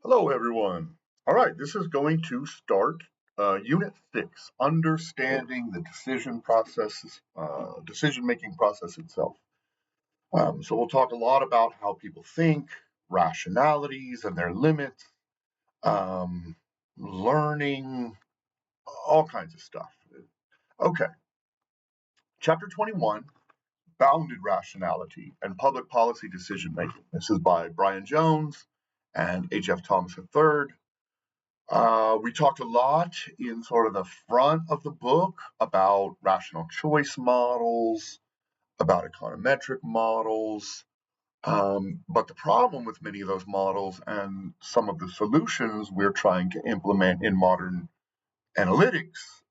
Hello, everyone. All right, this is going to start Unit 6, Understanding the Decision-Making Process itself. So we'll talk a lot about how people think, rationalities and their limits, um, learning, all kinds of stuff. Okay, Chapter 21, Bounded Rationality and Public Policy Decision-Making. This is by Brian Jones and H.F. Thomas III. We talked a lot in sort of the front of the book about rational choice models, about econometric models. But the problem with many of those models and some of the solutions we're trying to implement in modern analytics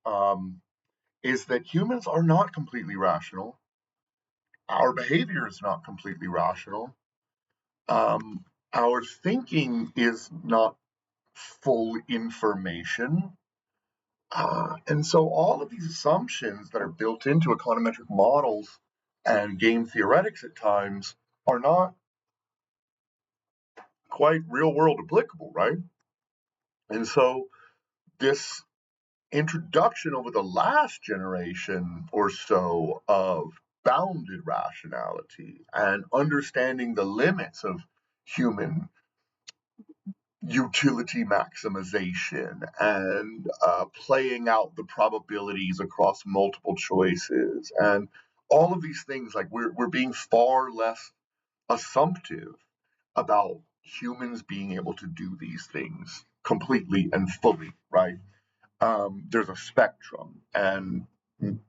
is that humans are not completely rational. Our behavior is not completely rational. Our thinking is not full information. And so all of these assumptions that are built into econometric models and game theoretics at times are not quite real world applicable, right? And so this introduction over the last generation or so of bounded rationality and understanding the limits of human utility maximization and playing out the probabilities across multiple choices and all of these things, like we're being far less assumptive about humans being able to do these things completely and fully, right? There's a spectrum, and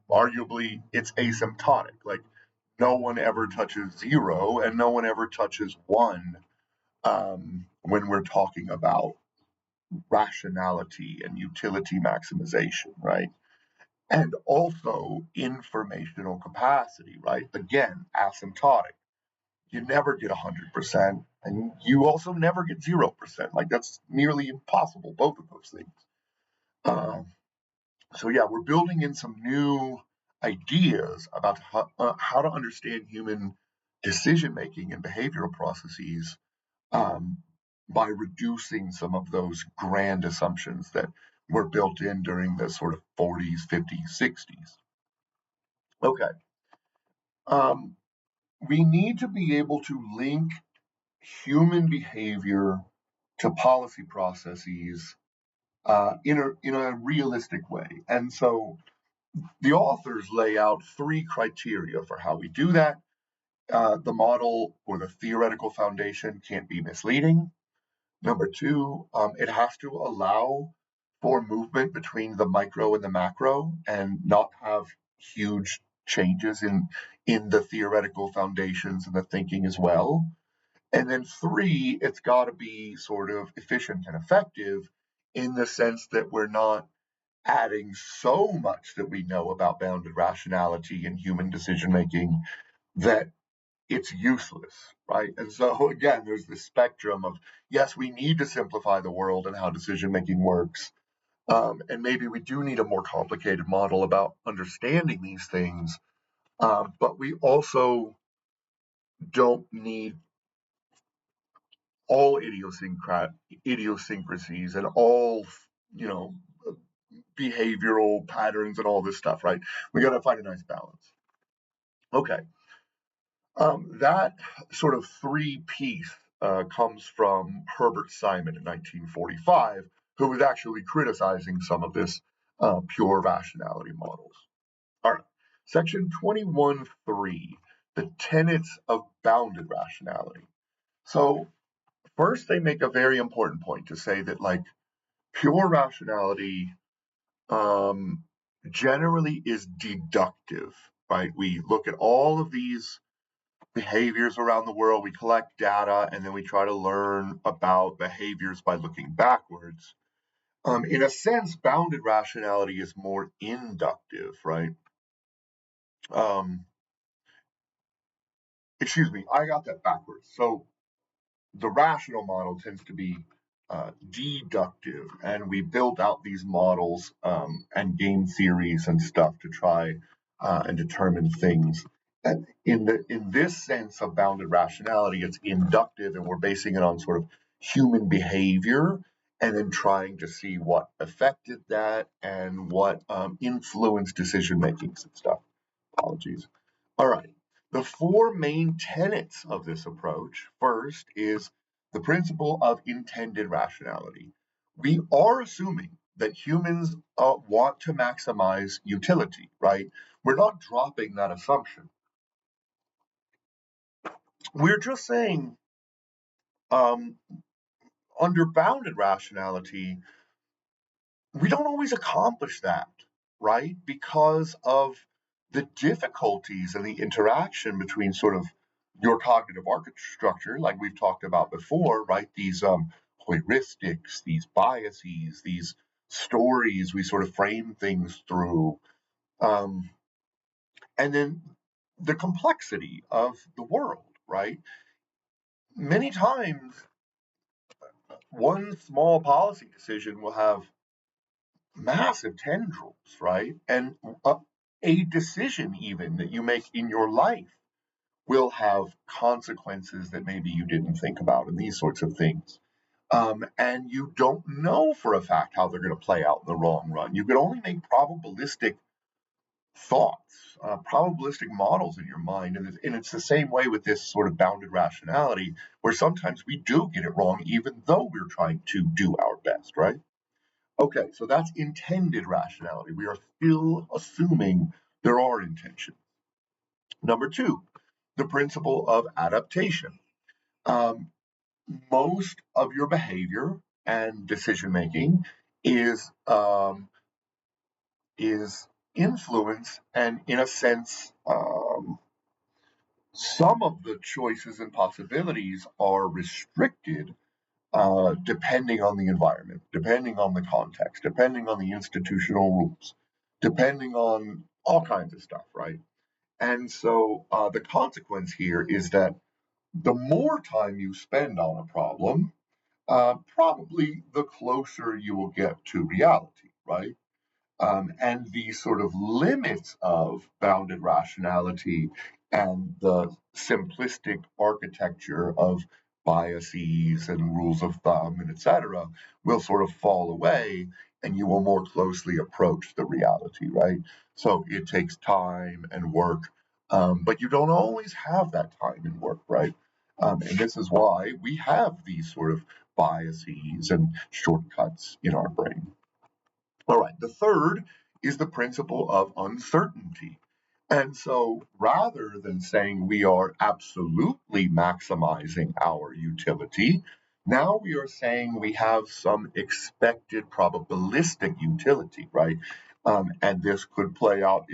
arguably it's asymptotic. Like no one ever touches zero and no one ever touches one when we're talking about rationality and utility maximization, right? And also informational capacity, right? Again, asymptotic. You never get 100%, and you also never get 0%. Like that's nearly impossible, both of those things. So yeah, we're building in some new ideas about how to understand human decision making and behavioral processes um, by reducing some of those grand assumptions that were built in during the sort of 40s, 50s, 60s. Okay. Um, we need to be able to link human behavior to policy processes in a realistic way. And so the authors lay out three criteria for how we do that. The model or the theoretical foundation can't be misleading. Number two, it has to allow for movement between the micro and the macro and not have huge changes in the theoretical foundations and the thinking as well. And then three, it's got to be sort of efficient and effective in the sense that we're not adding so much that we know about bounded rationality and human decision making that it's useless, right? And so again, there's this spectrum of yes, we need to simplify the world and how decision making works, and maybe we do need a more complicated model about understanding these things, but we also don't need all idiosyncrasies and all you know behavioral patterns and all this stuff, right? We got to find a nice balance. Okay. That sort of three-piece comes from Herbert Simon in 1945, who was actually criticizing some of this pure rationality models. All right, section 21.3, the tenets of bounded rationality. So first, they make a very important point to say that like pure rationality generally is deductive, right? We look at all of these behaviors around the world, we collect data, and then we try to learn about behaviors by looking backwards. In a sense, bounded rationality is more inductive, right? Um, Excuse me, I got that backwards. So the rational model tends to be deductive, and we built out these models and game theories and stuff to try and determine things. And in this sense of bounded rationality, it's inductive, and we're basing it on sort of human behavior and then trying to see what affected that and what influenced decision makings and stuff. Apologies. All right. The four main tenets of this approach first is the principle of intended rationality. We are assuming that humans want to maximize utility, right? We're not dropping that assumption. We're just saying, um, under bounded rationality, we don't always accomplish that, right? Because of the difficulties and the interaction between sort of your cognitive architecture, like we've talked about before, right? These heuristics, these biases, these stories we sort of frame things through, um, and then the complexity of the world, right? Many times, one small policy decision will have massive tendrils, right? And a decision, even that you make in your life, will have consequences that maybe you didn't think about, and these sorts of things. And you don't know for a fact how they're going to play out in the long run. You can only make probabilistic thoughts, probabilistic models in your mind. And it's the same way with this sort of bounded rationality, where sometimes we do get it wrong, even though we're trying to do our best, right? Okay, so that's intended rationality. We are still assuming there are intentions. Number two, the principle of adaptation. Um, Most of your behavior and decision making is is influenced, and in a sense, some of the choices and possibilities are restricted depending on the environment, depending on the context, depending on the institutional rules, depending on all kinds of stuff, right? And so the consequence here is that the more time you spend on a problem, probably the closer you will get to reality, right? And the sort of limits of bounded rationality and the simplistic architecture of biases and rules of thumb and etc. will sort of fall away, and you will more closely approach the reality, right? So it takes time and work, but you don't always have that time and work, right? And this is why we have these sort of biases and shortcuts in our brain. All right, the third is the principle of uncertainty. And so rather than saying we are absolutely maximizing our utility, now we are saying we have some expected probabilistic utility, right? And this could play out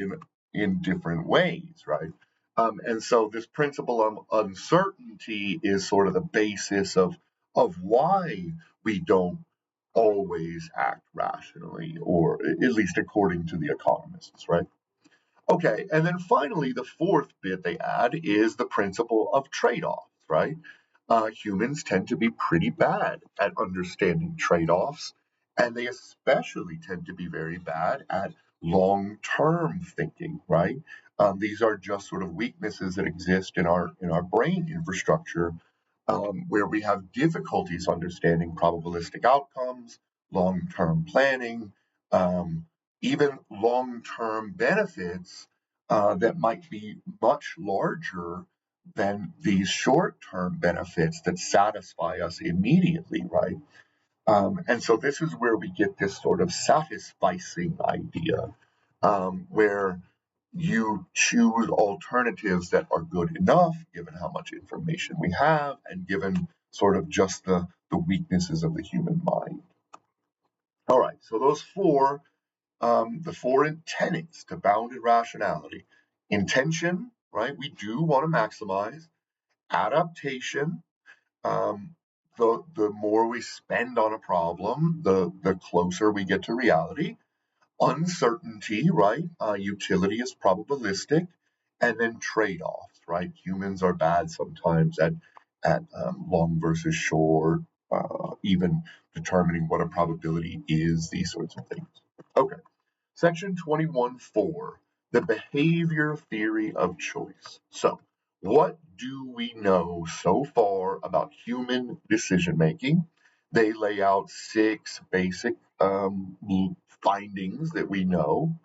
in different ways, right? And so this principle of uncertainty is sort of the basis of why we don't always act rationally, or at least according to the economists, right? Okay, and then finally, the fourth bit they add is the principle of trade offs, right? Humans tend to be pretty bad at understanding trade offs, and they especially tend to be very bad at long term thinking, right? These are just sort of weaknesses that exist in our brain infrastructure, where we have difficulties understanding probabilistic outcomes, long term planning, even long term benefits that might be much larger than these short term benefits that satisfy us immediately, right? And so this is where we get this sort of satisficing idea, where you choose alternatives that are good enough given how much information we have and given sort of just the weaknesses of the human mind. All right, so those four, the four tenets to bounded rationality: intention, right? We do want to maximize adaptation. Um, the more we spend on a problem, the closer we get to reality. Uncertainty, right? Utility is probabilistic, and then trade-offs, right? Humans are bad sometimes at long versus short, even determining what a probability is, these sorts of things. Okay, section 21.4, the behavior theory of choice. So, What do we know so far about human decision making? They lay out 6 basic findings that we know.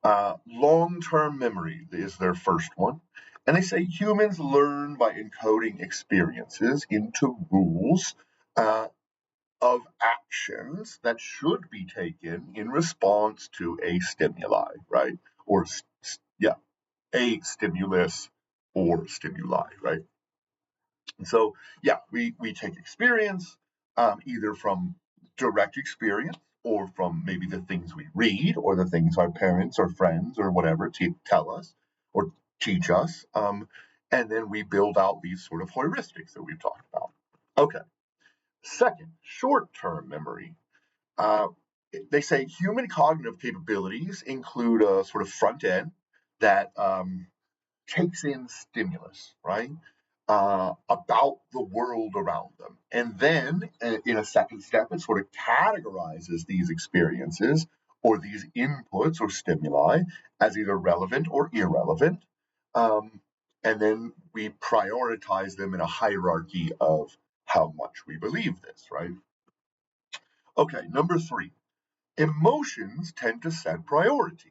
Long term memory is their first one. And they say humans learn by encoding experiences into rules uh, of actions that should be taken in response to a stimuli, right? Or, yeah, a stimulus or stimuli, right? And so, yeah, we take experience either from direct experience or from maybe the things we read or the things our parents or friends or whatever tell us or teach us. And then we build out these sort of heuristics that we've talked about. Okay. Second, short term memory. Uh, they say human cognitive capabilities include a sort of front end that takes in stimulus, right? About the world around them. And then in a second step, it sort of categorizes these experiences or these inputs or stimuli as either relevant or irrelevant. Um, and then we prioritize them in a hierarchy of how much we believe this, right? Okay, number 3. Emotions tend to set priorities.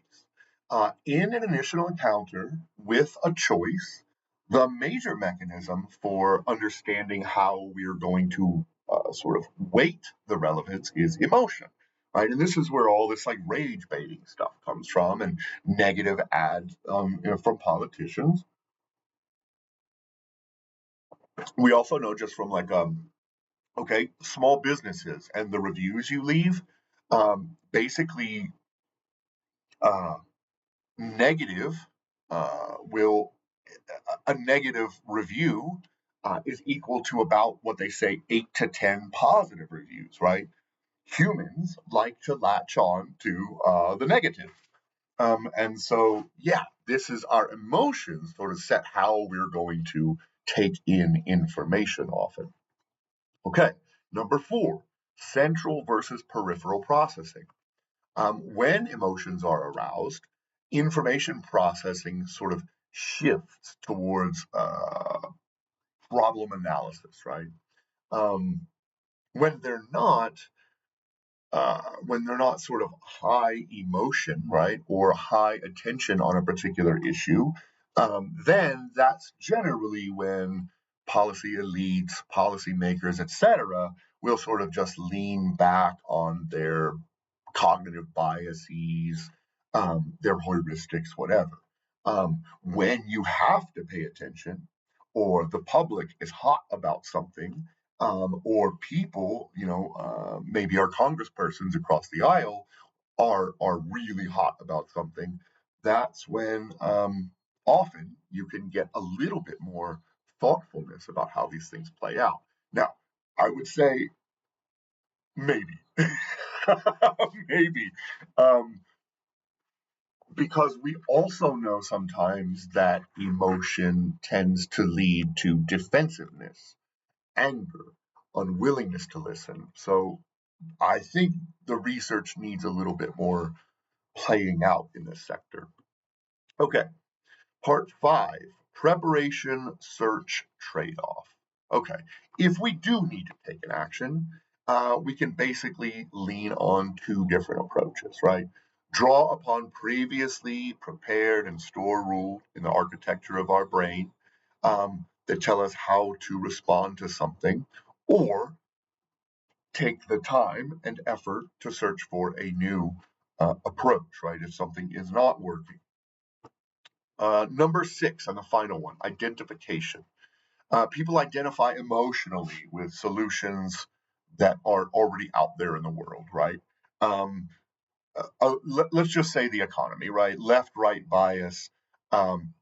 In an initial encounter with a choice, the major mechanism for understanding how we're going to sort of weight the relevance is emotion, right? And this is where all this like rage baiting stuff comes from, and negative ads from politicians. We also know just from like small businesses and the reviews you leave, basically uh, negative will a negative review is equal to about what they say 8 to 10 positive reviews, right? Humans like to latch on to the negative. And so, yeah, this is our emotions sort of set how we're going to take in information often. Okay, number 4, central versus peripheral processing. When emotions are aroused, information processing sort of shifts towards problem analysis, right? Um, when they're not, when they're not sort of high emotion, right, or high attention on a particular issue, then that's generally when policy elites, policymakers, etc., will sort of just lean back on their cognitive biases, their heuristics, whatever. When you have to pay attention, or the public is hot about something, or people, maybe our congresspersons across the aisle are really hot about something, that's when often you can get a little bit more thoughtfulness about how these things play out. Now, I would say maybe, maybe, um, because we also know sometimes that emotion tends to lead to defensiveness, anger, unwillingness to listen. So I think the research needs a little bit more playing out in this sector. Okay, part 5, preparation, search, trade off. Okay, if we do need to take an action, we can basically lean on 2 different approaches, right? Draw upon previously prepared and stored rules in the architecture of our brain that tell us how to respond to something, or take the time and effort to search for a new approach, right? If something is not working. Number 6, and the final one, identification. People identify emotionally with solutions that are already out there in the world, right? Um, let's just say the economy, right? Left right bias. Um,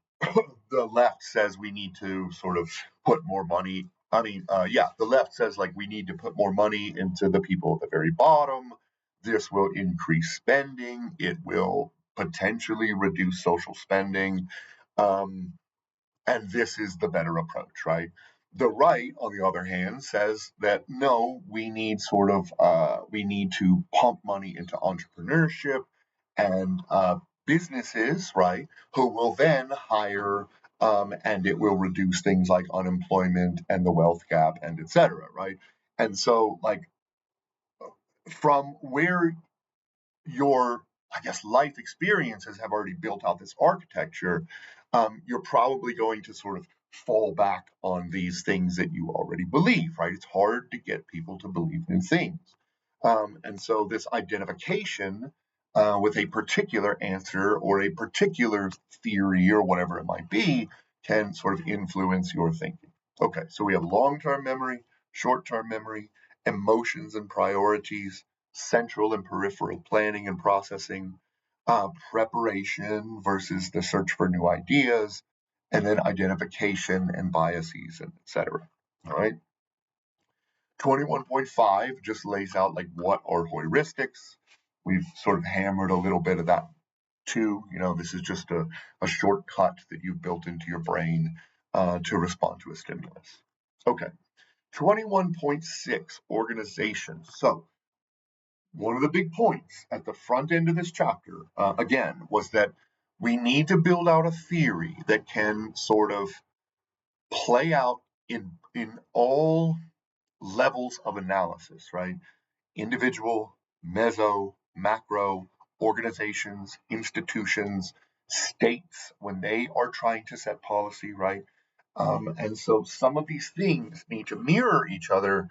the left says we need to sort of put more money. The left says like we need to put more money into the people at the very bottom. This will increase spending. It will potentially reduce social spending. Um, and this is the better approach, right? The right, on the other hand, says that no, we need to pump money into entrepreneurship and businesses, right, who will then hire and it will reduce things like unemployment and the wealth gap and etc. Right? And so, like, from where your, I guess, life experiences have already built out this architecture, you're probably going to sort of fall back on these things that you already believe, right? It's hard to get people to believe new things. And so this identification with a particular answer or a particular theory or whatever it might be can sort of influence your thinking. Okay, so we have long-term memory, short-term memory, emotions and priorities, central and peripheral planning and processing, preparation versus the search for new ideas, and then identification and biases, and etc. All right. 21.5 just lays out like what are heuristics. We've sort of hammered a little bit of that too. This is just a shortcut that you've built into your brain to respond to a stimulus. Okay. 21.6, organization. So one of the big points at the front end of this chapter, again, was that we need to build out a theory that can sort of play out in all levels of analysis, right? Individual, meso, macro, organizations, institutions, states, when they are trying to set policy, right? And so some of these things need to mirror each other,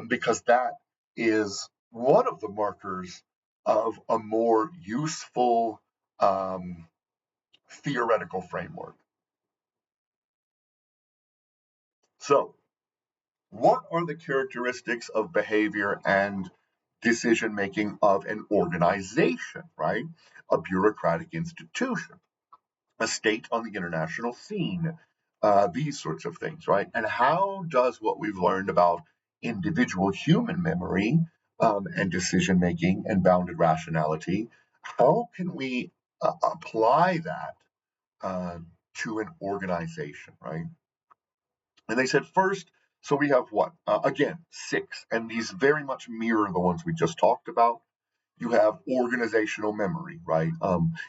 because that is one of the markers of a more useful um, theoretical framework. So, what are the characteristics of behavior and decision making of an organization, right? A bureaucratic institution, a state on the international scene, these sorts of things, right? And how does what we've learned about individual human memory and decision making and bounded rationality, how can we apply that uh, to an organization, right? And they said first, so we have what? Again, 6, and these very much mirror the ones we just talked about. You have organizational memory, right?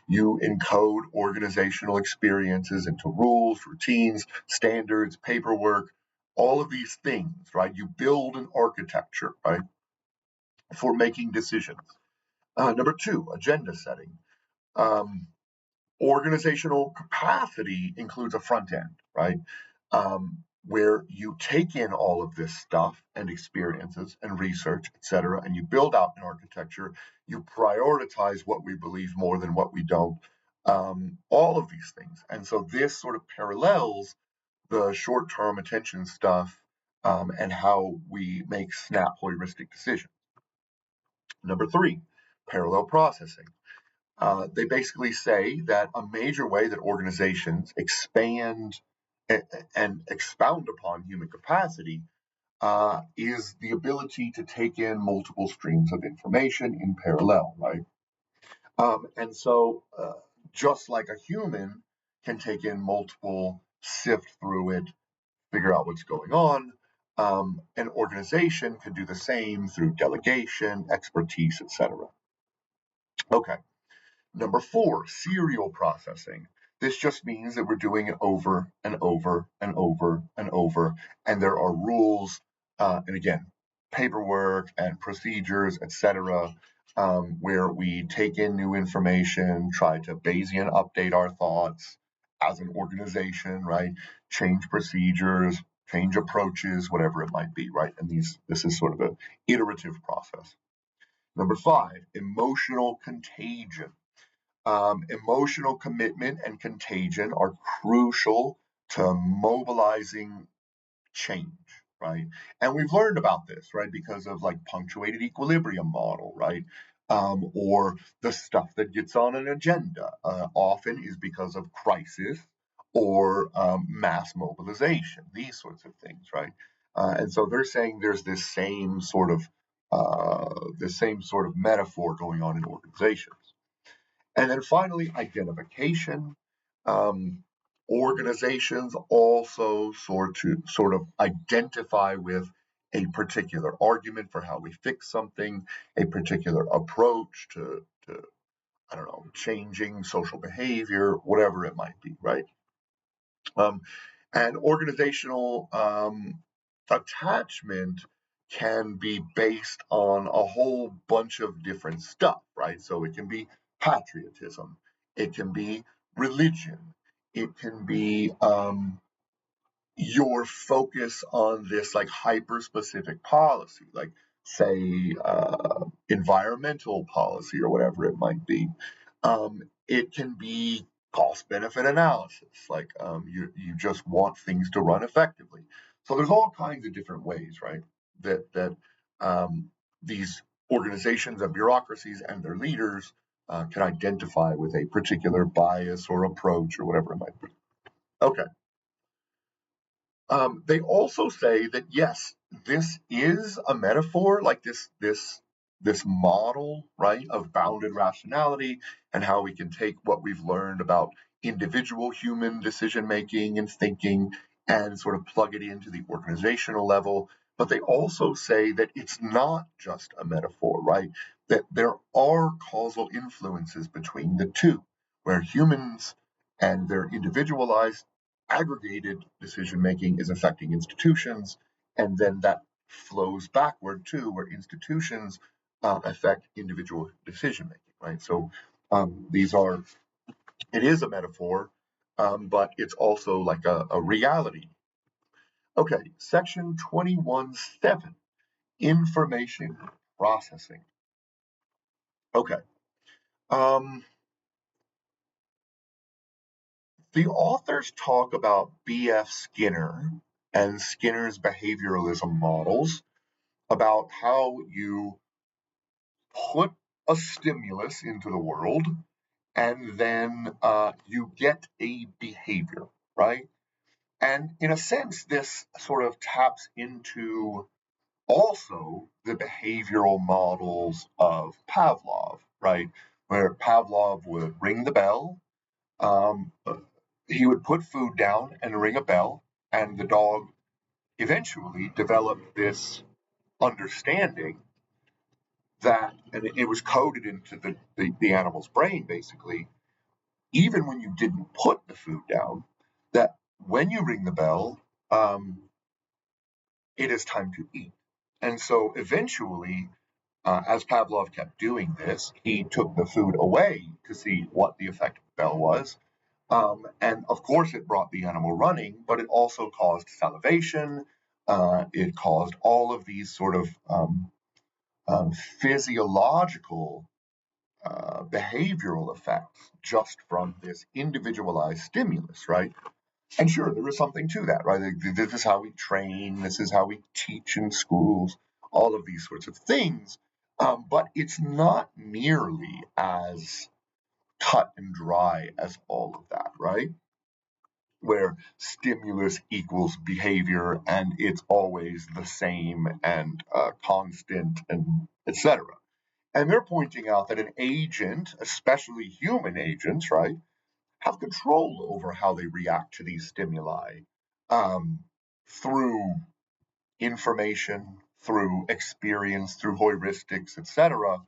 You encode organizational experiences into rules, routines, standards, paperwork, all of these things, right? You build an architecture, right, for making decisions. Number 2, agenda setting. Um, Organizational capacity includes a front end, right? Where you take in all of this stuff and experiences and research, et cetera, and you build out an architecture. You prioritize what we believe more than what we don't. All of these things. And so this sort of parallels the short term attention stuff and how we make snap heuristic decisions. Number 3, parallel processing. They basically say that a major way that organizations expand and expound upon human capacity is the ability to take in multiple streams of information in parallel, right? And so, just like a human can take in multiple, sift through it, figure out what's going on, an organization can do the same through delegation, expertise, etc. Okay. Number 4, serial processing. This just means that we're doing it over and over and over and over, and there are rules, and again, paperwork and procedures, etc., where we take in new information, try to Bayesian update our thoughts as an organization, right? Change procedures, change approaches, whatever it might be, right? And this is sort of an iterative process. Number 5, emotional contagion. Emotional commitment and contagion are crucial to mobilizing change, right? And we've learned about this, right, because of like punctuated equilibrium model, right? Or the stuff that gets on an agenda often is because of crisis or mass mobilization, these sorts of things, right? And so they're saying there's this same sort of metaphor going on in organizations. And then finally, identification. Um, Organizations also sort of identify with a particular argument for how we fix something, a particular approach to I don't know, changing social behavior, whatever it might be, right? Um, and organizational attachment can be based on a whole bunch of different stuff, right? So it can be patriotism, it can be religion, it can be your focus on this like hyper specific policy, like say environmental policy or whatever it might be. It can be cost benefit analysis, like you just want things to run effectively. So there's all kinds of different ways, right? That these organizations and bureaucracies and their leaders can identify with a particular bias or approach or whatever it might be. Okay. They also say that yes, this is a metaphor, like this model, right, of bounded rationality and how we can take what we've learned about individual human decision making and thinking and sort of plug it into the organizational level. But they also say that it's not just a metaphor, right? That there are causal influences between the two, where humans and their individualized aggregated decision making is affecting institutions, and then that flows backward too, where institutions affect individual decision making, right? So these are, it is a metaphor, but it's also like a reality. Okay, section 21.7, information processing. Okay. Um, the authors talk about B.F. Skinner and Skinner's behavioralism models about how you put a stimulus into the world and then you get a behavior, right? And in a sense, this sort of taps into also the behavioral models of Pavlov, right? Where Pavlov would ring the bell, um, he would put food down and ring a bell, and the dog eventually developed this understanding that, and it was coded into the animal's brain basically, even when you didn't put the food down, that when you ring the bell, um, it is time to eat. And so eventually, as Pavlov kept doing this, he took the food away to see what the effect of the bell was. And of course, it brought the animal running, but it also caused salivation. It caused all of these sort of physiological behavioral effects just from this individualized stimulus, right? And sure, there is something to that, right? This is how we train, this is how we teach in schools, all of these sorts of things. But it's not nearly as cut and dry as all of that, right? Where stimulus equals behavior and it's always the same and constant and etc. And they're pointing out that an agent, especially human agents, right, have control over how they react to these stimuli um, through information, through experience, through heuristics, etc.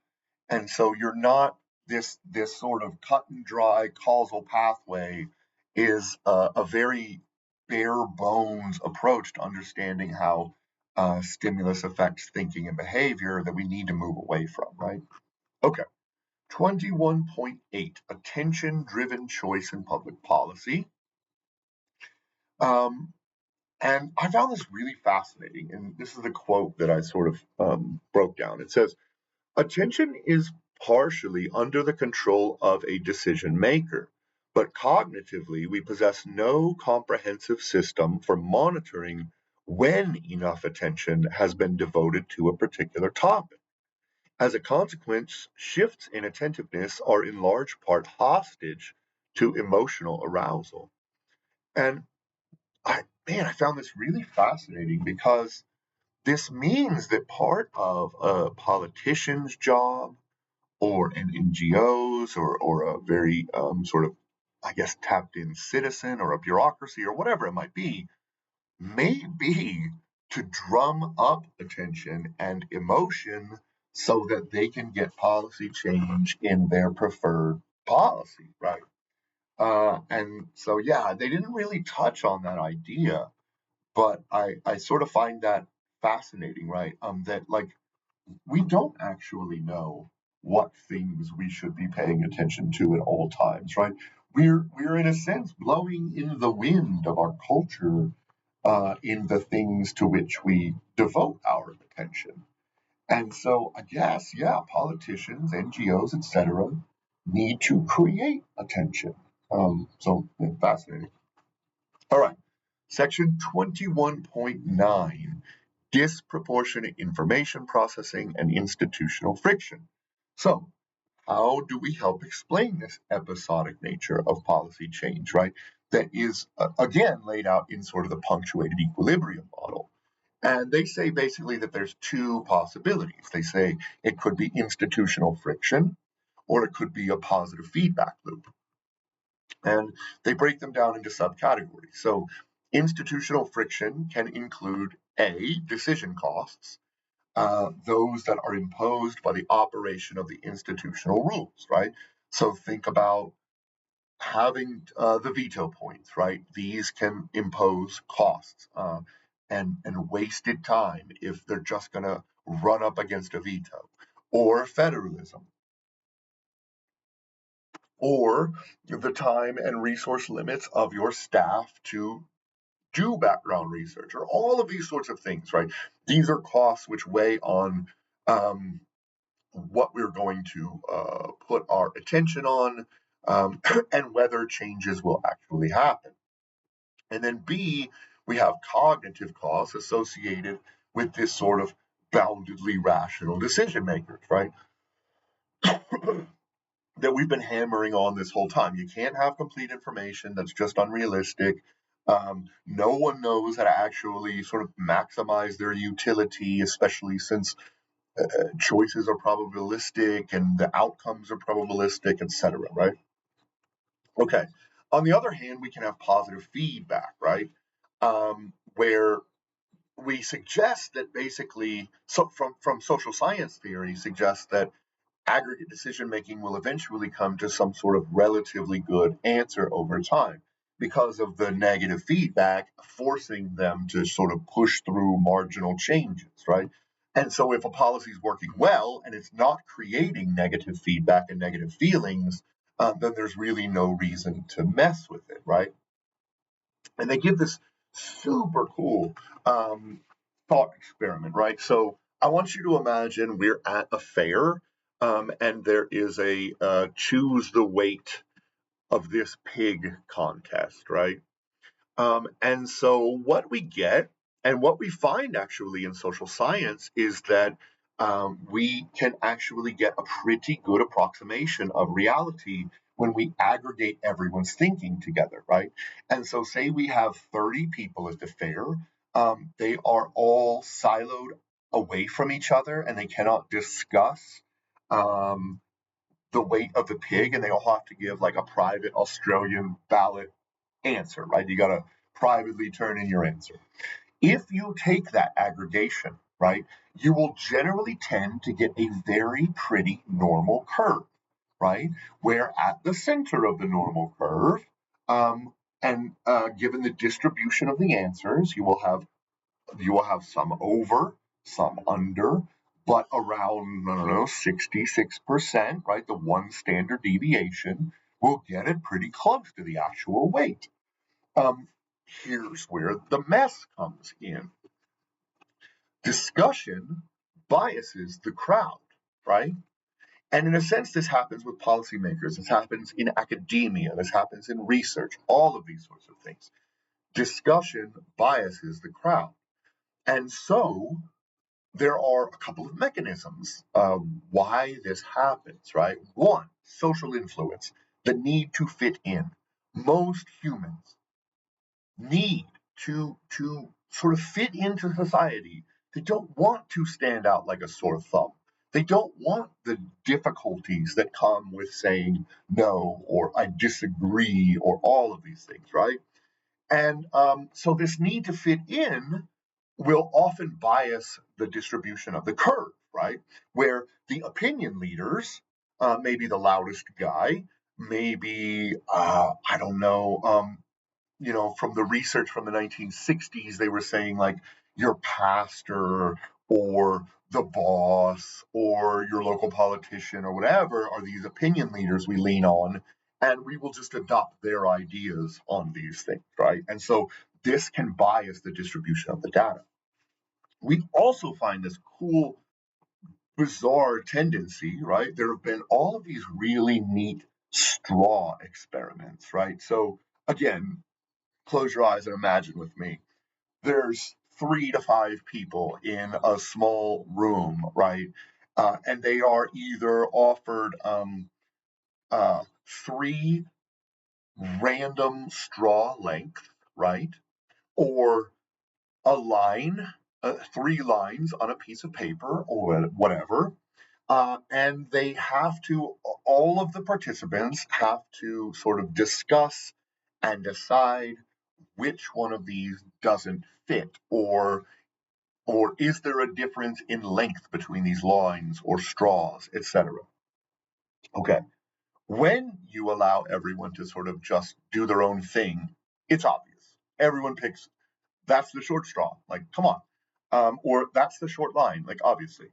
And so you're not this sort of cut and dry causal pathway is a very bare bones approach to understanding how stimulus affects thinking and behavior that we need to move away from, right? Okay. 21.8, attention driven choice in public policy. Um, and I found this really fascinating. And this is a quote that I sort of broke down. It says, attention is partially under the control of a decision maker, but cognitively, we possess no comprehensive system for monitoring when enough attention has been devoted to a particular topic. As a consequence, shifts in attentiveness are in large part hostage to emotional arousal. And I found this really fascinating because this means that part of a politician's job or an NGO's or a very sort of, I guess, tapped in citizen or a bureaucracy or whatever it might may be to drum up attention and emotion so that they can get policy change in their preferred policy, right? And so, yeah, they didn't really touch on that idea, but I sort of find that fascinating, right? That like we don't actually know what things we should be paying attention to at all times, right? We're in a sense blowing in the wind of our culture in the things to which we devote our attention. And so I guess, yeah, politicians, NGOs, etc., need to create attention. So yeah, fascinating. All right, section 21.9, disproportionate information processing and institutional friction. So, how do we help explain this episodic nature of policy change, right? That is, again, laid out in sort of the punctuated equilibrium model. And they say basically that there's two possibilities. They say it could be institutional friction or it could be a positive feedback loop. And they break them down into subcategories. So, institutional friction can include A, decision costs, those that are imposed by the operation of the institutional rules, right? So, think about having the veto points, right? These can impose costs and wasted time if they're just going to run up against a veto, or federalism, or the time and resource limits of your staff to do background research, or all of these sorts of things, right? These are costs which weigh on um, what we're going to put our attention on and whether changes will actually happen. And then B, we have cognitive costs associated with this sort of boundedly rational decision makers, right? That we've been hammering on this whole time. You can't have complete information, that's just unrealistic. No one knows how to actually sort of maximize their utility, especially since choices are probabilistic and the outcomes are probabilistic, etc. Right? Okay. On the other hand, we can have positive feedback, right? Where we suggest that basically, so from social science theory, suggests that aggregate decision making will eventually come to some sort of relatively good answer over time because of the negative feedback forcing them to sort of push through marginal changes, right? And so if a policy is working well and it's not creating negative feedback and negative feelings, then there's really no reason to mess with it, right? And they give this super cool um, thought experiment, right? So I want you to imagine we're at a fair, and there is a choose the weight of this pig contest, right? And so what we get and what we find actually in social science is that we can actually get a pretty good approximation of reality when we aggregate everyone's thinking together, right? And so, say we have 30 people at the fair, they are all siloed away from each other and they cannot discuss um, the weight of the pig, and they all have to give like a private Australian ballot answer, right? You got to privately turn in your answer. If you take that aggregation, right, you will generally tend to get a very pretty normal curve, right? Where at the center of the normal curve, and given the distribution of the answers, you will have some over, some under, but around, I don't know, 66%, right? The one standard deviation will get it pretty close to the actual weight. Um, Here's where the mess comes in. Discussion biases the crowd, right? And in a sense, this happens with policymakers, this happens in academia, this happens in research, all of these sorts of things. Discussion biases the crowd. And so there are a couple of mechanisms why this happens, right? One, social influence, the need to fit in. Most humans need to sort of fit into society. They don't want to stand out like a sore thumb. They don't want the difficulties that come with saying no or I disagree or all of these things, right? And so this need to fit in will often bias the distribution of the curve, right? Where the opinion leaders, maybe the loudest guy, maybe I don't know, from the research from the 1960s, they were saying like your pastor or the boss or your local politician or whatever are these opinion leaders we lean on, and we will just adopt their ideas on these things, right? And so this can bias the distribution of the data. We also find this cool, bizarre tendency, right? There have been all of these really neat straw experiments, right? So again, close your eyes and imagine with me. There's 3 to 5 people in a small room, right? And they are either offered 3 random straw length, right? Or a line, 3 lines on a piece of paper or whatever. And they have to, all of the participants have to sort of discuss and decide which one of these doesn't fit, or is there a difference in length between these lines or straws, etc. Okay, when you allow everyone to sort of just do their own thing, it's obvious. Everyone picks, that's the short straw, like come on, or that's the short line, like obviously.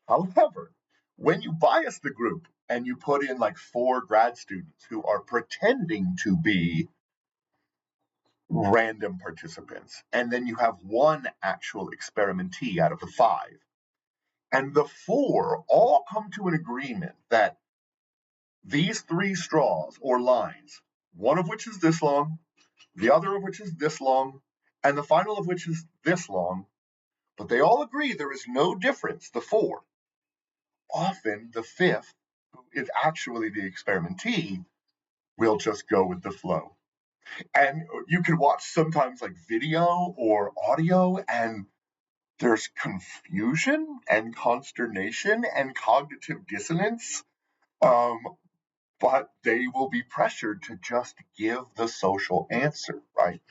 However, when you bias the group and you put in like 4 grad students who are pretending to be random participants, and then you have 1 actual experimentee out of the 5, and the 4 all come to an agreement that these 3 straws or lines, one of which is this long, the other of which is this long, and the final of which is this long, but they all agree there is no difference, the 4. Often the 5th, who is actually the experimentee, will just go with the flow. And you can watch sometimes like video or audio, and there's confusion and consternation and cognitive dissonance, um, but they will be pressured to just give the social answer, right?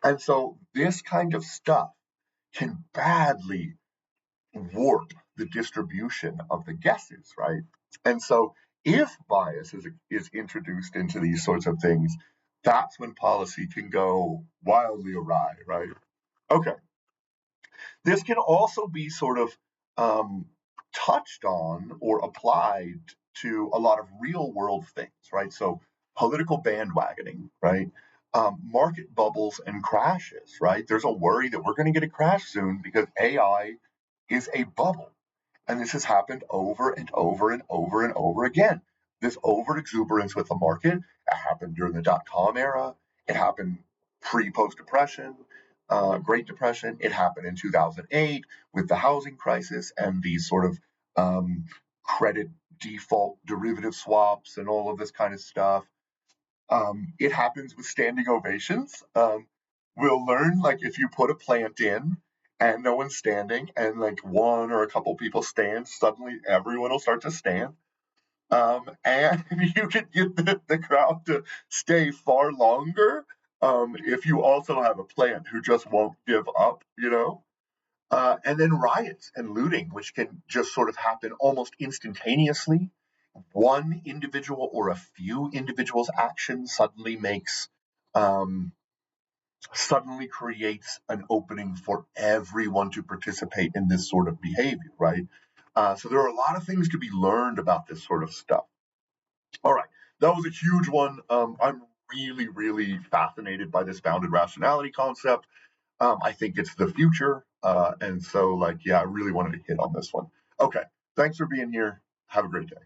And so this kind of stuff can badly warp the distribution of the guesses, right? And so if bias is introduced into these sorts of things, that's when policy can go wildly awry, right? Okay. This can also be sort of touched on or applied to a lot of real world things, right? So political bandwagoning, right? Market bubbles and crashes, right? There's a worry that we're going to get a crash soon because AI is a bubble. And this has happened over and over and over and over again. This over exuberance with the market, it happened during the .com era. It happened pre-post depression, Great Depression. It happened in 2008 with the housing crisis and these sort of credit default derivative swaps and all of this kind of stuff. It happens with standing ovations. We'll learn like if you put a plant in and no one's standing, and like one or a couple people stand, suddenly everyone will start to stand. And you can get the crowd to stay far longer if you also have a plant who just won't give up. And then riots and looting, which can just sort of happen almost instantaneously. One individual or a few individuals' action suddenly creates an opening for everyone to participate in this sort of behavior, right? So there are a lot of things to be learned about this sort of stuff. All right, that was a huge one. I'm really, really fascinated by this bounded rationality concept. I think it's the future. And so, like, yeah, I really wanted to hit on this one. Okay, thanks for being here. Have a great day.